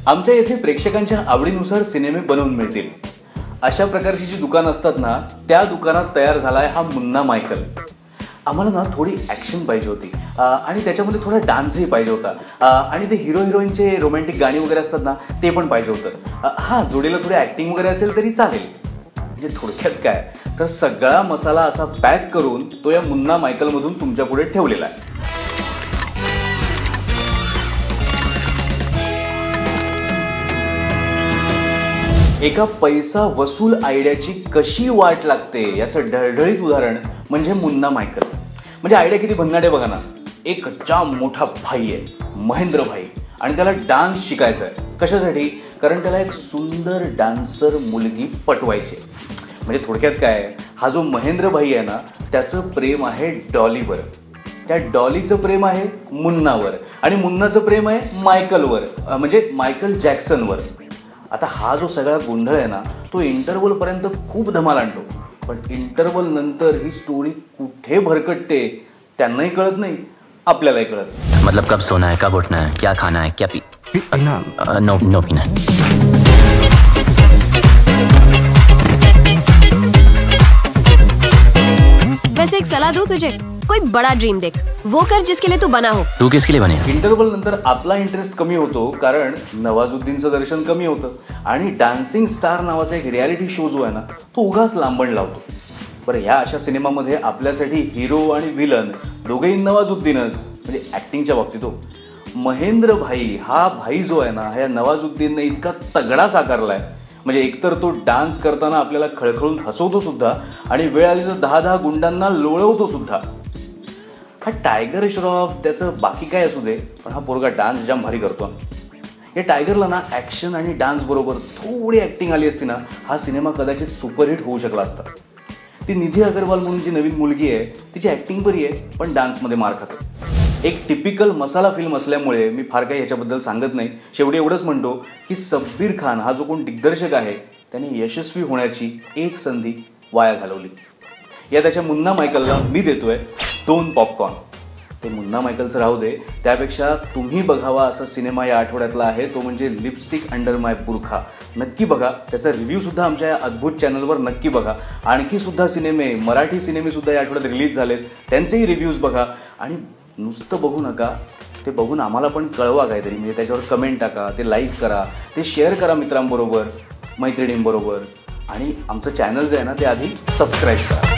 आमच्या येथे प्रेक्षकांच्या आवडीनुसार सिनेमे बनवून मिळतील अशा प्रकारची जी दुकानं असतात ना, त्या दुकानात तयार झालाय हा मुन्ना मायकल। आम्हाला ना थोडी ॲक्शन पाहिजे होती आणि त्याच्यामध्ये थोडा डान्सही पाहिजे होता आणि ते हिरो हिरोईनचे रोमॅन्टिक गाणी वगैरे असतात ना, ते पण पाहिजे होतं। हां, जोडीला थोडी ॲक्टिंग वगैरे असेल तरी चालेल। म्हणजे थोडक्यात काय तर सगळा मसाला असा पॅक करून तो या मुन्ना मायकलमधून तुमच्या पुढे ठेवलेला आहे। एका पैसा वसूल आयडियाची कशी वाट लागते याचं ढळढळीत उदाहरण म्हणजे मुन्ना मायकल। म्हणजे आयडिया किती भन्नाट आहे बघा ना। एक जाम मोठा भाई आहे, महेंद्र भाई, आणि त्याला डान्स शिकायचा आहे। कशासाठी? कारण त्याला एक सुंदर डान्सर मुलगी पटवायची। म्हणजे थोडक्यात काय, हा जो महेंद्र भाई आहे ना, त्याचं प्रेम आहे डॉलीवर, त्या डॉलीचं प्रेम आहे मुन्नावर, आणि मुन्नाचं प्रेम आहे मायकलवर, म्हणजे मायकल जॅक्सनवर। आता हा जो सगळा गोंधळ आहे ना, तो इंटरवल पर्यंत खूप धमाल आणतो, पण इंटरवल नंतर ही स्टोरी कुठे भरकटते त्यांनाही कळत नाही, आपल्यालाही कळत नाही। मतलब कब सोना है, कब उठना है, क्या खाना है, क्या नो पीना है। वैसे एक सलाह दूं तुझे, कोई बड़ा ड्रीम देख, वो कर जिसके लिए तू बना हो। तू किसके लिए बने? इंटरवल नंतर आपला इंटरेस्ट कमी होतो, कारण नवाजुद्दीनचं दर्शन कमी होतं आणि डान्सिंग स्टार नावाचा एक रियालिटी शो जो आहे ना, तो उगाच लांबण लावतो। बरं, ह्या अशा सिनेमामध्ये आपल्यासाठी हिरो आणि विलन दोघेही नवाजुद्दीनच, म्हणजे ॲक्टिंगच्या बाबतीत हो। महेंद्र भाई हा भाई जो आहे ना, ह्या नवाजुद्दीनने इतका तगडा साकारलाय, म्हणजे एकतर तो डान्स करताना आपल्याला खळखळून हसवतो सुद्धा आणि वेळ आली तर 10-10 गुंडांना लोळवतो सुद्धा। हा टायगर श्रॉफ त्याचं बाकी काय असू दे, पण हा पोरगा डान्स जाम भारी करतो। या टायगरला ना ॲक्शन आणि डान्स बरोबर थोडी ॲक्टिंग आली असती ना, हा सिनेमा कदाचित सुपरहिट होऊ शकला असता। ती निधी अगरवाल म्हणून जी नवीन मुलगी आहे, तिची ॲक्टिंग बरी आहे, पण डान्समध्ये मार खाते। एक टिपिकल मसाला फिल्म असल्यामुळे मी फार काही ह्याच्याबद्दल सांगत नाही। शेवटी एवढंच म्हणतो की सब्बीर खान हा जो कोण दिग्दर्शक आहे, त्याने यशस्वी होण्याची एक संधी वाया घालवली। या त्याच्या मुन्ना मायकलला मी देतोय 2 पॉपकॉर्न। ते मुन्ना मायकलचं राहू दे, त्यापेक्षा तुम्ही बघावा असा सिनेमा या आठवड्यातला आहे, तो म्हणजे लिपस्टिक अंडर माय बुरखा। नक्की बघा, त्याचा रिव्ह्यूसुद्धा आमच्या या अद्भुत चॅनलवर नक्की बघा। आणखी सुद्धा सिनेमे, मराठी सिनेमेसुद्धा या आठवड्यात रिलीज झालेत, त्यांचेही रिव्ह्यूज बघा। आणि नुसतं बघू नका, ते बघून आम्हाला पण कळवा काहीतरी, म्हणजे त्याच्यावर कमेंट टाका, ते लाईक करा, ते शेअर करा मित्रांबरोबर, मैत्रिणींबरोबर, आणि आमचं चॅनल जे आहे ना, ते आधी सबस्क्राईब करा।